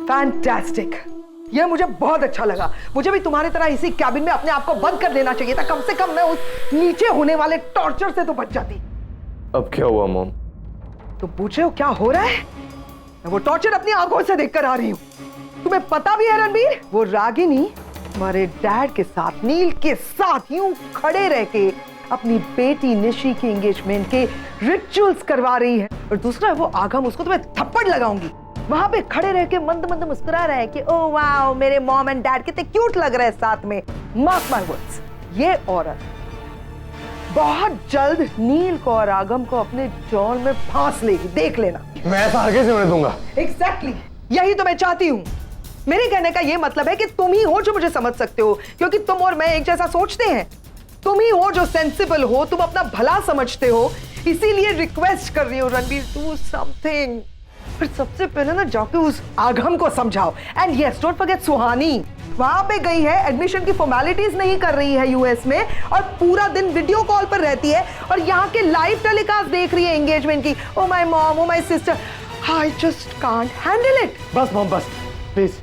Fantastic, ये मुझे बहुत अच्छा लगा। मुझे भी तुम्हारी तरह इसी कैबिन में अपने आप को बंद कर लेना चाहिए था। कम से कम मैं उस नीचे होने वाले टॉर्चर से तो बच जाती। अब क्या हुआ मॉम? तुम पूछ रहे हो क्या हो रहा है? मैं वो टॉर्चर अपनी आंखों से देखकर आ रही हूँ। तुम्हें पता भी है रणबीर, वो रागिनी हमारे डैड के साथ, नील के साथ यूं खड़े रह के अपनी बेटी निशी के एंगेजमेंट के रिचुअल्स करवा रही है। और दूसरा वो आगम, उसको तो मैं थप्पड़ लगाऊंगी। वहां पे खड़े रह के मंद मंद मुस्कुरा रहा है कि ओ वाओ, मेरे मॉम एंड डैड कितने क्यूट लग रहे हैं साथ में। मार्क माय वर्ड्स, ये औरत बहुत जल्द नील को और आगम को अपने जाल में फांस लेगी, देख लेना। मैं ऐसा आगे से होने दूंगा। एग्जैक्टली, यही तो मैं चाहती हूँ। मेरे कहने का ये मतलब है कि तुम ही हो जो मुझे समझ सकते हो, क्योंकि तुम और मैं एक जैसा सोचते हैं। तुम ही हो जो सेंसिबल हो, तुम अपना भला समझते हो। इसीलिए रिक्वेस्ट कर रही हो रणबीर, डू समथिंग। फिर सबसे पहले ना जाके उस आगम को समझाओ। एंड यस, डोंट फॉरगेट सुहानी, वहां पे गई है, एडमिशन की फॉर्मेलिटीज नहीं कर रही है यूएस में, और पूरा दिन वीडियो कॉल पर रहती है और यहाँ के लाइव टेलीकास्ट देख रही है एंगेजमेंट की। Oh my mom, oh my sister, I just can't handle it. बस मॉम, बस प्लीज।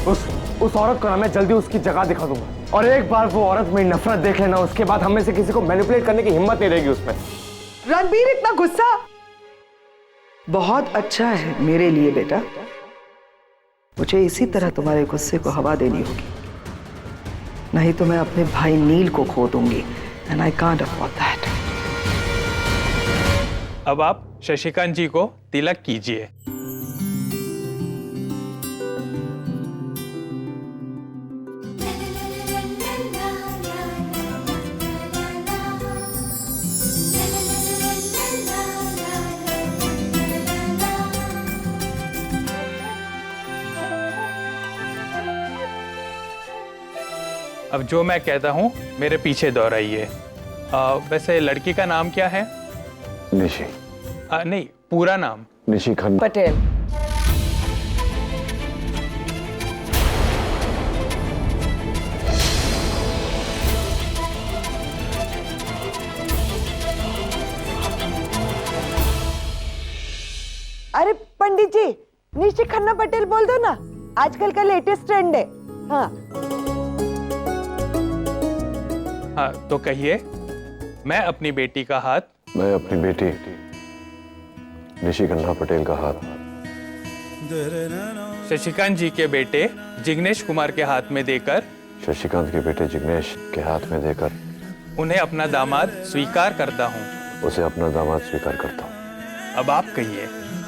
उस औरत को ना मैं जल्दी उसकी जगह दिखा दूंगा, और एक बार वो औरत मेरी नफरत देख लेना, उसके बाद हम में से किसी को मैनिपुलेट करने की हिम्मत नहीं रहेगी उसमें। रणबीर, इतना गुस्सा बहुत अच्छा है मेरे लिए बेटा। मुझे इसी तरह तुम्हारे गुस्से को हवा देनी होगी, नहीं तो मैं अपने भाई नील को खो दूंगी। And I can't afford that. अब आप शशिकांत जी को तिलक कीजिए। अब जो मैं कहता हूँ मेरे पीछे दोहराइए। वैसे लड़की का नाम क्या है? निशी। नहीं, पूरा नाम। निशी खन्ना पटेल। अरे पंडित जी, निशी खन्ना पटेल बोल दो ना, आजकल का लेटेस्ट ट्रेंड है। हाँ हाँ, तो कहिए। मैं अपनी बेटी का हाथ, मैं अपनी बेटी निशी खन्ना पटेल का हाथ शशिकांत जी के बेटे जिग्नेश कुमार के हाथ में देकर, शशिकांत के बेटे जिग्नेश के हाथ में देकर उन्हें अपना दामाद स्वीकार करता हूँ। उसे अपना दामाद स्वीकार करता हूँ। अब आप कहिए।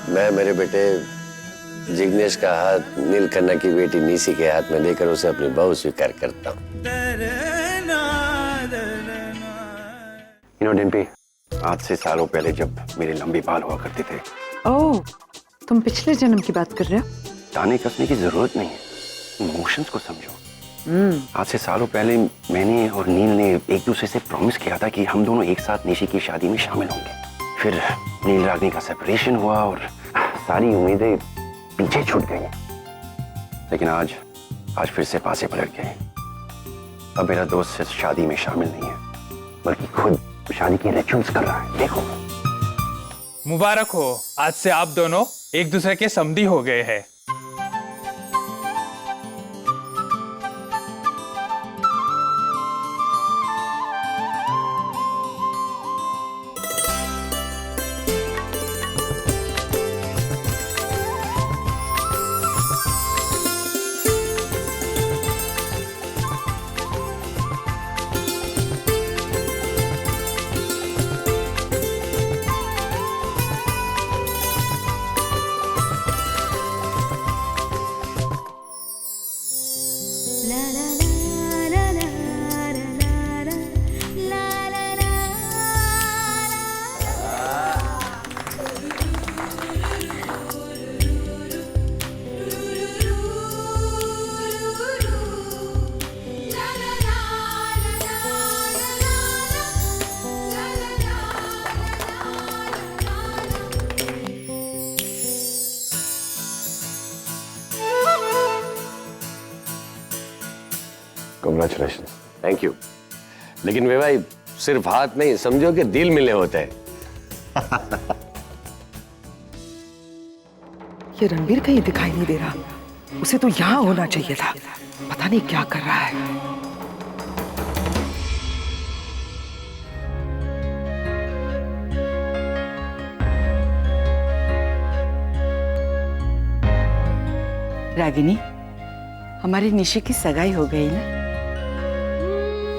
मैं मेरे बेटे जिग्नेश का हाथ नील खन्ना की बेटी निशी के हाथ में देकर उसे अपनी बहू स्वीकार करता हूँ। डिम्पी, आज से सालों पहले जब मेरे लंबे बाल हुआ करते थे। ओह, तुम पिछले जन्म की बात कर रहे हो? ताने कसने की जरूरत नहीं है, इमोशंस को समझो। आज से सालों पहले मैंने और नील ने एक दूसरे से प्रॉमिस किया था कि हम दोनों एक साथ निशी की शादी में शामिल होंगे। फिर नील रागनी का सेपरेशन हुआ और सारी उम्मीदें पीछे छूट गई। लेकिन आज फिर से पासे पलट गए। अब मेरा दोस्त सिर्फ शादी में शामिल नहीं है, बल्कि खुद शादी की रिचुअल्स कर रहा है। देखो, मुबारक हो, आज से आप दोनों एक दूसरे के समधी हो गए हैं। Congratulations. Thank you. लेकिन वे भाई, सिर्फ हाथ नहीं, समझो कि दिल मिले होते हैं। ये रणबीर कहीं दिखाई नहीं दे रहा, उसे तो यहाँ होना चाहिए था। पता नहीं क्या कर रहा है। रागिनी, हमारी निशी की सगाई हो गई ना?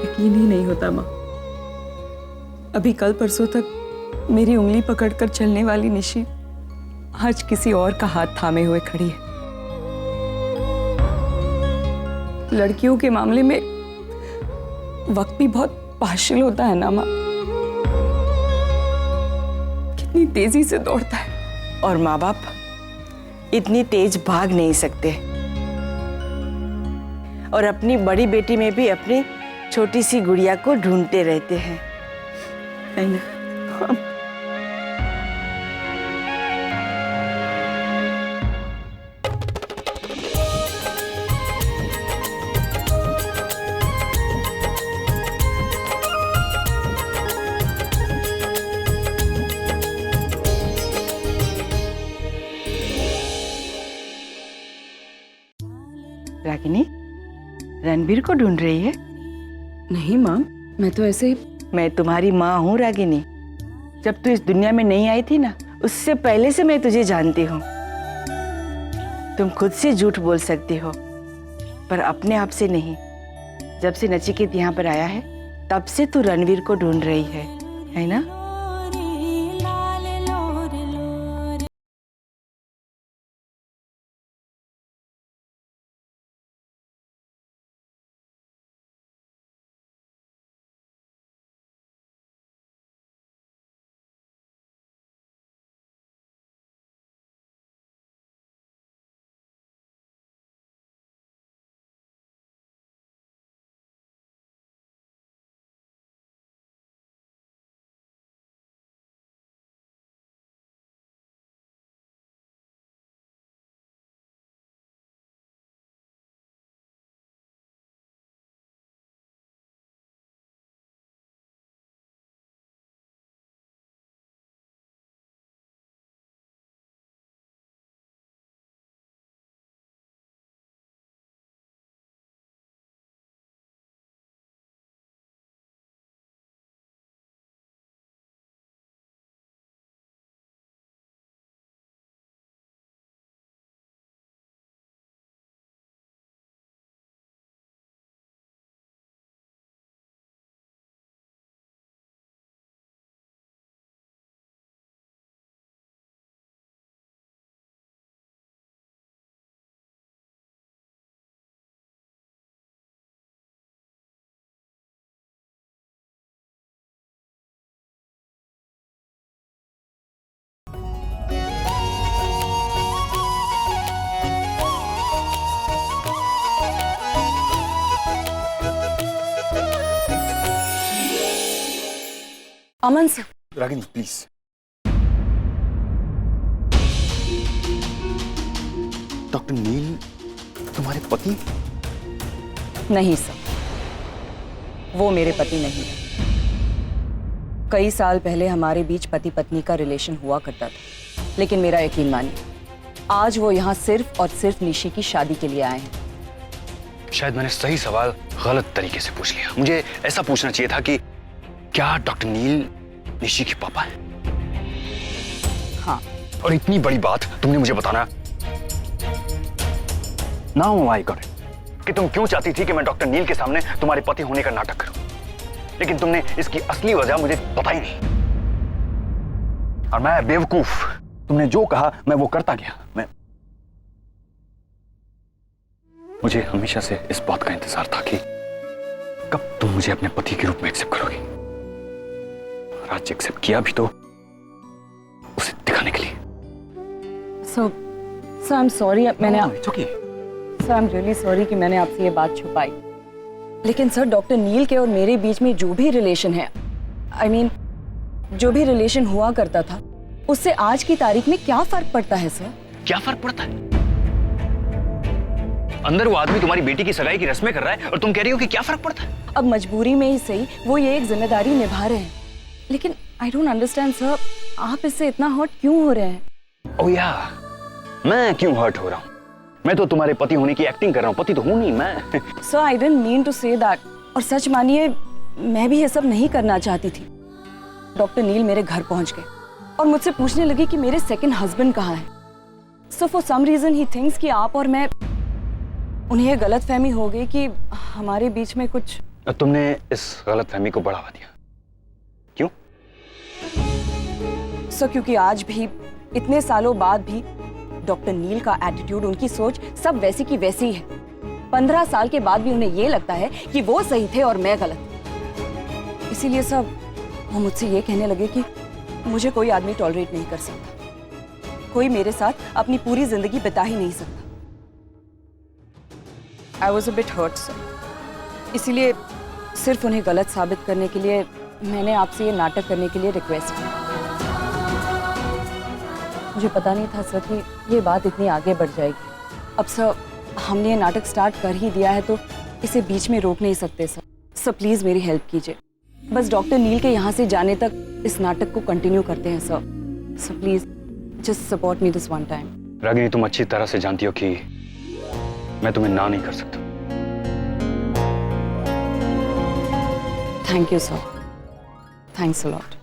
यकीन ही नहीं होता माँ। अभी कल परसों तक मेरी उंगली पकड़कर चलने वाली निशी आज किसी और का हाथ थामे हुए खड़ी है। लड़कियों के मामले में वक्त भी बहुत पार्शियल होता है ना माँ। कितनी तेजी से दौड़ता है। और माँ बाप इतनी तेज भाग नहीं सकते, और अपनी बड़ी बेटी में भी अपनी छोटी सी गुड़िया को ढूंढते रहते हैं, है ना? रागिनी, रणबीर को ढूंढ रही है? नहीं माँ, मैं तो ऐसे। मैं तुम्हारी माँ हूँ रागिनी। जब तू इस दुनिया में नहीं आई थी ना, उससे पहले से मैं तुझे जानती हूँ। तुम खुद से झूठ बोल सकती हो, पर अपने आप से नहीं। जब से नचिकेत यहाँ पर आया है, तब से तू रणवीर को ढूंढ रही है ना? अमन सर। रागिनी प्लीज। डॉक्टर नील तुम्हारे पति? नहीं सर, वो मेरे पति नहीं है। कई साल पहले हमारे बीच पति पत्नी का रिलेशन हुआ करता था, लेकिन मेरा यकीन मानिए, आज वो यहाँ सिर्फ और सिर्फ निशी की शादी के लिए आए हैं। शायद मैंने सही सवाल गलत तरीके से पूछ लिया। मुझे ऐसा पूछना चाहिए था कि क्या डॉक्टर नील निशी के पापा हैं? हाँ। और इतनी बड़ी बात तुमने मुझे बताना। नाउ आई गॉट इट कि तुम क्यों चाहती थी कि मैं डॉक्टर नील के सामने तुम्हारे पति होने का नाटक करूं, लेकिन तुमने इसकी असली वजह मुझे बताई नहीं। और मैं बेवकूफ, तुमने जो कहा मैं वो करता गया। मुझे हमेशा से इस बात का इंतजार था कि कब तुम मुझे अपने पति के रूप में एक्सेप्ट करोगी। और आज एक्सेप्ट किया भी तो उसे दिखाने के लिए। सर आई एम सॉरी, मैंने okay. Sir I am really sorry कि मैंने आपसे ये बात छुपाई। लेकिन सर, डॉक्टर नील के और मेरे बीच में जो भी रिलेशन है, आई मीन जो भी रिलेशन हुआ करता था, उससे आज की तारीख में क्या फर्क पड़ता है सर? क्या फर्क पड़ता है? अंदर वो आदमी तुम्हारी बेटी की सगाई की रस्में कर रहा है और तुम कह रही हो कि क्या फर्क पड़ता है? अब मजबूरी में ही सही वो ये एक जिम्मेदारी निभा रहे हैं, लेकिन आई डोंट अंडरस्टैंड सर, आप इससे इतना हर्ट क्यों हो रहे हैं? ओह या, मैं क्यों हर्ट हो रहा हूँ? मैं तो तुम्हारे पति होने की एक्टिंग कर रहा हूँ, पति तो हूं नहीं मैं। Sir I didn't mean to say that. और सच मानिए मैं भी ये सब नहीं करना चाहती थी। डॉक्टर नील मेरे घर पहुंच गए और मुझसे पूछने लगे कि मेरे सेकंड हस्बैंड कहाँ है। So for some reason he thinks कि आप और मैं, उन्हें ये गलतफहमी हो गई कि हमारे बीच में कुछ। तुमने इस गलतफहमी को बढ़ावा दिया क्यों? सर क्योंकि आज भी इतने सालों बाद भी डॉक्टर नील का एटीट्यूड, उनकी सोच सब वैसी की वैसी ही है। 15 साल के बाद भी उन्हें ये लगता है कि वो सही थे और मैं गलत। इसीलिए सब वो मुझसे ये कहने लगे कि मुझे कोई आदमी टॉलरेट नहीं कर सकता, कोई मेरे साथ अपनी पूरी जिंदगी बिता ही नहीं सकता। I was a bit hurt sir. इसीलिए सिर्फ उन्हें गलत साबित करने के लिए मैंने आपसे ये नाटक करने के लिए रिक्वेस्ट की। मुझे पता नहीं था सर कि ये बात इतनी आगे बढ़ जाएगी। अब सर हमने ये नाटक स्टार्ट कर ही दिया है तो इसे बीच में रोक नहीं सकते सर। सर प्लीज मेरी हेल्प कीजिए, बस डॉक्टर नील के यहाँ से जाने तक इस नाटक को कंटिन्यू करते हैं sir. Sir please just support me this one time. Ragini, तुम अच्छी तरह से जानती हो कि मैं तुम्हें ना नहीं कर सकता। Thank you sir, thanks a lot.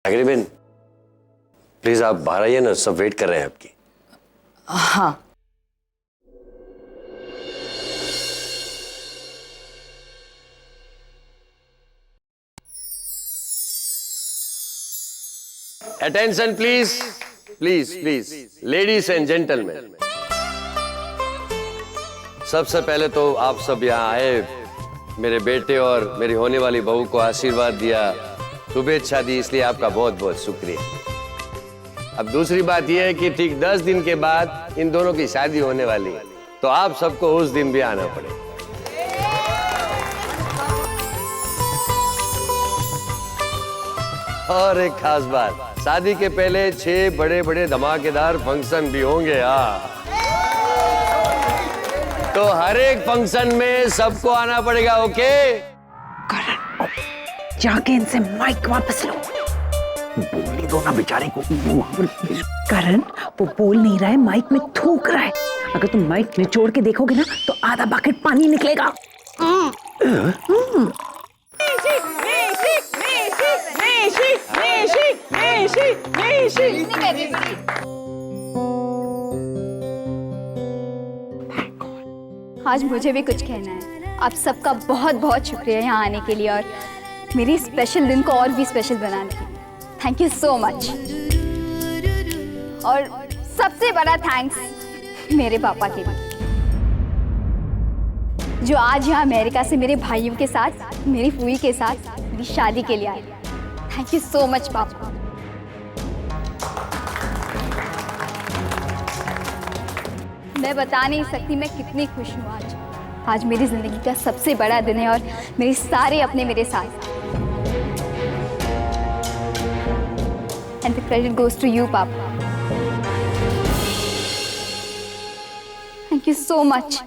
Ragini, please आप बाहर आइए ना, सब वेट कर रहे हैं आपकी। हाँ attention please, please please, ladies and gentleman. सबसे पहले तो आप सब यहाँ आए मेरे बेटे और मेरी होने वाली बहू को आशीर्वाद दिया, शुभेच्छा दी, इसलिए आपका बहुत बहुत शुक्रिया। अब दूसरी बात यह है कि ठीक 10 दिन के बाद इन दोनों की शादी होने वाली है, तो आप सबको उस दिन भी आना पड़ेगा। और एक खास बात, शादी के पहले 6 बड़े बड़े धमाकेदार फंक्शन भी होंगे। तो हर एक फंक्शन में सबको आना पड़ेगा, ओके? जाके इनसे माइक वापस लो। बोलने दो ना बेचारे को। करण, वो बोल नहीं रहा है, माइक में थूक रहा है। अगर तुम माइक निचोड़ के देखोगे ना तो आधा बकेट पानी निकलेगा। आज मुझे भी कुछ कहना है। आप सबका बहुत बहुत शुक्रिया यहाँ आने के लिए और मेरी स्पेशल दिन को और भी स्पेशल बनाने के लिए। Thank you so much. और सबसे बड़ा थैंक्स मेरे पापा के लिए, जो आज यहाँ अमेरिका से मेरे भाइयों के साथ, मेरी फूई के साथ मेरी शादी के लिए आए। थैंक यू सो मच पापा। मैं बता नहीं सकती मैं कितनी खुश हूँ आज। आज मेरी जिंदगी का सबसे बड़ा दिन है और मेरे सारे अपने मेरे साथ। And the credit goes to you पापा। Thank you so much.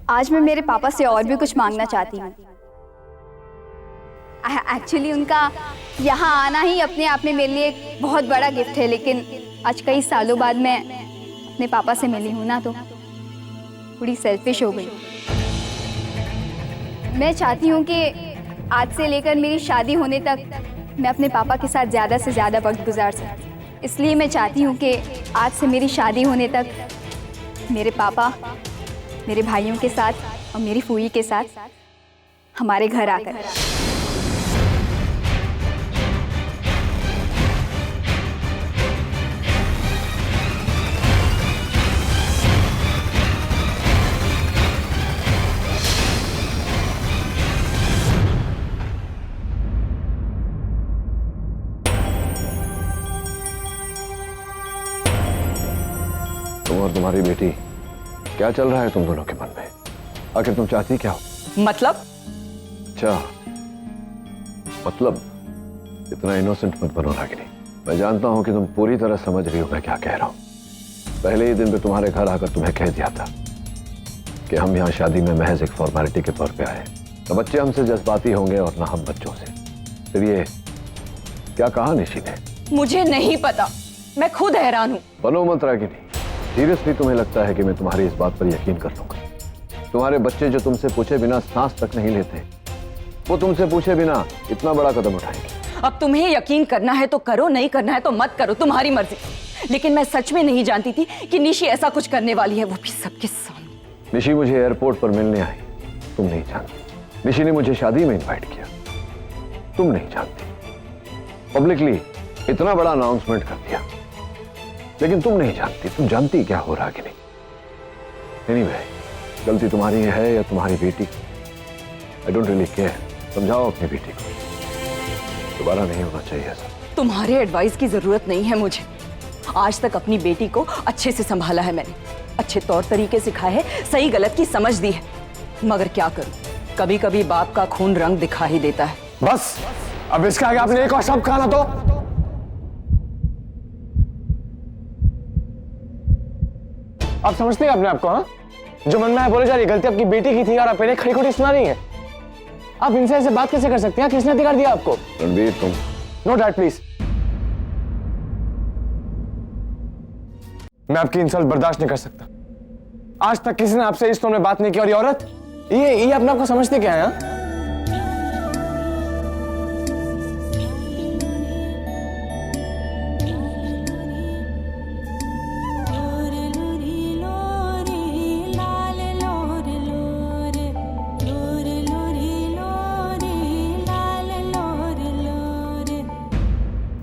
आज मैं मेरे पापा से और भी कुछ मांगना चाहती हूँ। एक्चुअली उनका यहाँ आना ही अपने आप में मेरे लिए एक बहुत बड़ा गिफ्ट है, लेकिन आज कई सालों बाद मैं अपने पापा से मिली हूँ ना, तो थोड़ी सेल्फिश हो गई। मैं चाहती हूँ कि आज से लेकर मेरी शादी होने तक मैं अपने पापा के साथ ज़्यादा से ज़्यादा वक्त गुजार सकूँ। इसलिए मैं चाहती हूँ कि आज से मेरी शादी होने तक मेरे पापा मेरे भाइयों के साथ और मेरी फूई के साथ हमारे घर आकर। तुम और तुम्हारी बेटी, क्या चल रहा है तुम दोनों के मन में? आखिर तुम चाहती क्या हो? मतलब? अच्छा, मतलब इतना इनोसेंट मत बनो रागिनी। मैं जानता हूं कि तुम पूरी तरह समझ रही हो मैं क्या कह रहा हूं। पहले ही दिन पे तुम्हारे घर आकर तुम्हें कह दिया था कि हम यहाँ शादी में महज एक फॉर्मेलिटी के तौर पे आए। तो बच्चे हमसे जज्बाती होंगे और ना हम बच्चों से। फिर ये क्या कहा निशी ने? मुझे नहीं पता, मैं खुद हैरान हूँ। बनो मत रागिनी। सीरियसली तुम्हें लगता है कि मैं तुम्हारी इस बात पर यकीन कर लूंगा? तुम्हारे बच्चे जो तुमसे पूछे बिना सांस तक नहीं लेते, वो तुमसे पूछे बिना इतना बड़ा कदम उठाएंगे। अब तुम्हें यकीन करना है तो करो, नहीं करना है तो मत करो, तुम्हारी मर्जी। लेकिन मैं सच में नहीं जानती थी कि निशी ऐसा कुछ करने वाली है, वो भी सबके सामने। निशी मुझे एयरपोर्ट पर मिलने आई, तुम नहीं जानती। निशी ने मुझे शादी में इनवाइट किया, तुम नहीं जानती। पब्लिकली इतना बड़ा अनाउंसमेंट कर दिया, लेकिन तुम नहीं जानती। तुम जानती क्या हो रहा कि नहीं? एनीवे, गलती तुम्हारी है या तुम्हारी बेटी की, आई डोंट रियली केयर। समझाओ अपनी बेटी को, दोबारा नहीं होना चाहिए ऐसा। तुम्हारे एडवाइस की जरूरत नहीं है मुझे। आज तक अपनी बेटी को अच्छे से संभाला है मैंने, अच्छे तौर तरीके सिखाए हैं, सही गलत की समझ दी है। मगर क्या करूं, कभी कभी बाप का खून रंग दिखा ही देता है। बस, अब इसके आगे आपने एक और शब्द कहा ना तो आप समझते हैं अपने आप को? हाँ, जो मन में है बोले जा रही, गलती आपकी बेटी की थी और आप खड़ी खड़ी सुना रही हैं। आप इनसे ऐसे बात कैसे कर सकते हैं? किसने अधिकार दिया आपको? रणबीर, तुम नो डैड प्लीज। मैं आपकी इंसल्ट बर्दाश्त नहीं कर सकता। आज तक किसी ने आपसे इस टोन में बात नहीं की, और ये औरत, ये अपने आप को समझते क्या है? हाँ?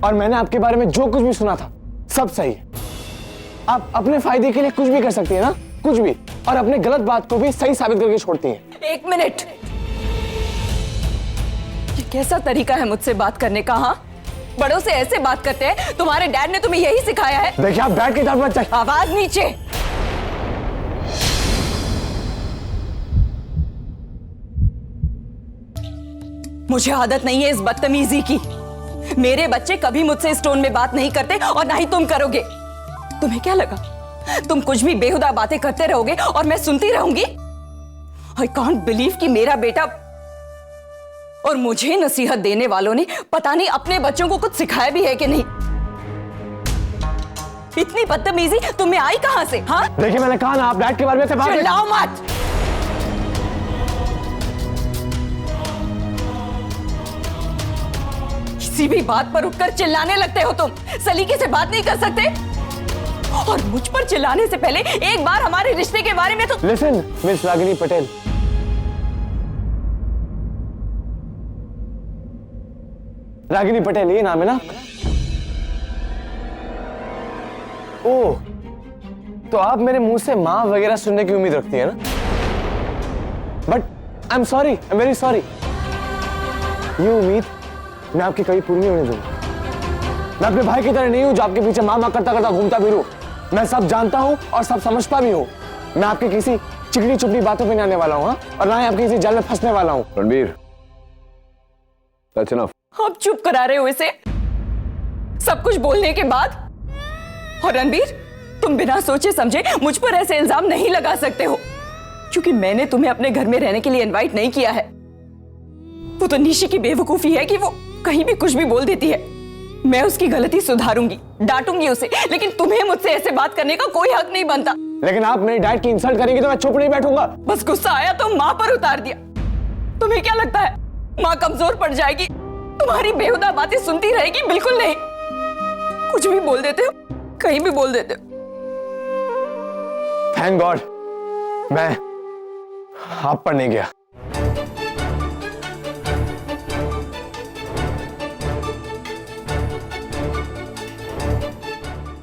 और मैंने आपके बारे में जो कुछ भी सुना था सब सही है। आप अपने फायदे के लिए कुछ भी कर सकती है ना, कुछ भी। और अपने गलत बात को भी सही साबित करके छोड़ती हैं। 1 मिनट, ये कैसा तरीका है मुझसे बात करने का? हाँ, बड़ों से ऐसे बात करते हैं? तुम्हारे डैड ने तुम्हें यही सिखाया है? देखिए आप बैठ के दांत मत चाहिए। आवाज नीचे। मुझे आदत नहीं है इस बदतमीजी की। मेरे बच्चे कभी मुझसे इस टोन में बात नहीं करते और ना ही तुम करोगे। तुम्हें क्या लगा तुम कुछ भी बेहुदा बातें करते रहोगे और मैं सुनती रहूंगी? आई कांट बिलीव कि मेरा बेटा और मुझे नसीहत देने वालों ने पता नहीं अपने बच्चों को कुछ सिखाया भी है कि नहीं। इतनी बदतमीजी तुम्हें आई कहां से? हाँ, देखिए मैंने कहा ना, आप डैड के बारे में से बात चिल्लाओ मत। किसी भी बात पर उठकर चिल्लाने लगते हो तुम। सलीके से बात नहीं कर सकते? और मुझ पर चिल्लाने से पहले एक बार हमारे रिश्ते के बारे में तो लिसन मिस रागिनी पटेल, रागिनी पटेल ये नाम है ना? ओह, तो आप मेरे मुंह से माँ वगैरह सुनने की उम्मीद रखती है ना? But I am sorry, I am very sorry. ये उम्मीद मैं आपकी कभी पूरी नहीं होने दूंगा। मैं अपने भाई की तरह नहीं हूं जो आपके पीछे माँ करता करता घूमता फिरूं। मैं सब जानता हूं और सब समझता भी हूं। मैं आपकी किसी चिकनी चुपड़ी बातों पे नहीं आने वाला हूं, और ना ही आपके किसी जाल में फंसने वाला हूं। Ranbir, that's enough. आप चुप करा रहे हो इसे सब कुछ बोलने के बाद? और रणबीर, तुम बिना सोचे समझे मुझ पर ऐसे इल्जाम नहीं लगा सकते हो, क्योंकि मैंने तुम्हें अपने घर में रहने के लिए इनवाइट नहीं किया है। वो तो निशी की बेवकूफी है कि वो कहीं भी कुछ भी बोल देती है। मैं उसकी गलती सुधारूंगी, डांटूंगी उसे, लेकिन तुम्हें मुझसे ऐसे बात करने का कोई हक नहीं बनता। लेकिन आप मेरी डैड की इंसल्ट करेंगे तो मैं चुप नहीं बैठूंगा। बस गुस्सा आया तो माँ पर उतार दिया। तुम्हें क्या लगता है माँ कमजोर पड़ जाएगी? तुम्हारी बेहुदा बातें सुनती रहेगी? बिल्कुल नहीं। कुछ भी बोल देते हो, कहीं भी बोल देते हो। थैंक गॉड मैं आप पर नहीं गया।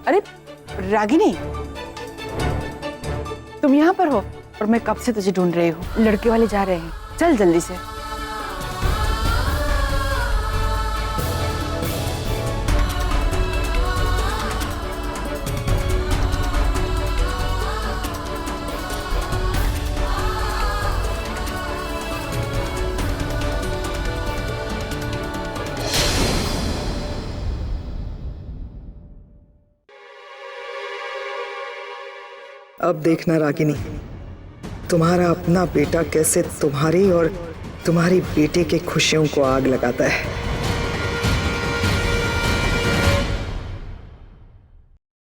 अरे रागिनी, तुम यहाँ पर हो और मैं कब से तुझे ढूंढ रही हूँ। लड़के वाले जा रहे हैं, चल जल्दी से। अब देखना रागिनी, तुम्हारा अपना बेटा कैसे तुम्हारी और तुम्हारी बेटे के खुशियों को आग लगाता है।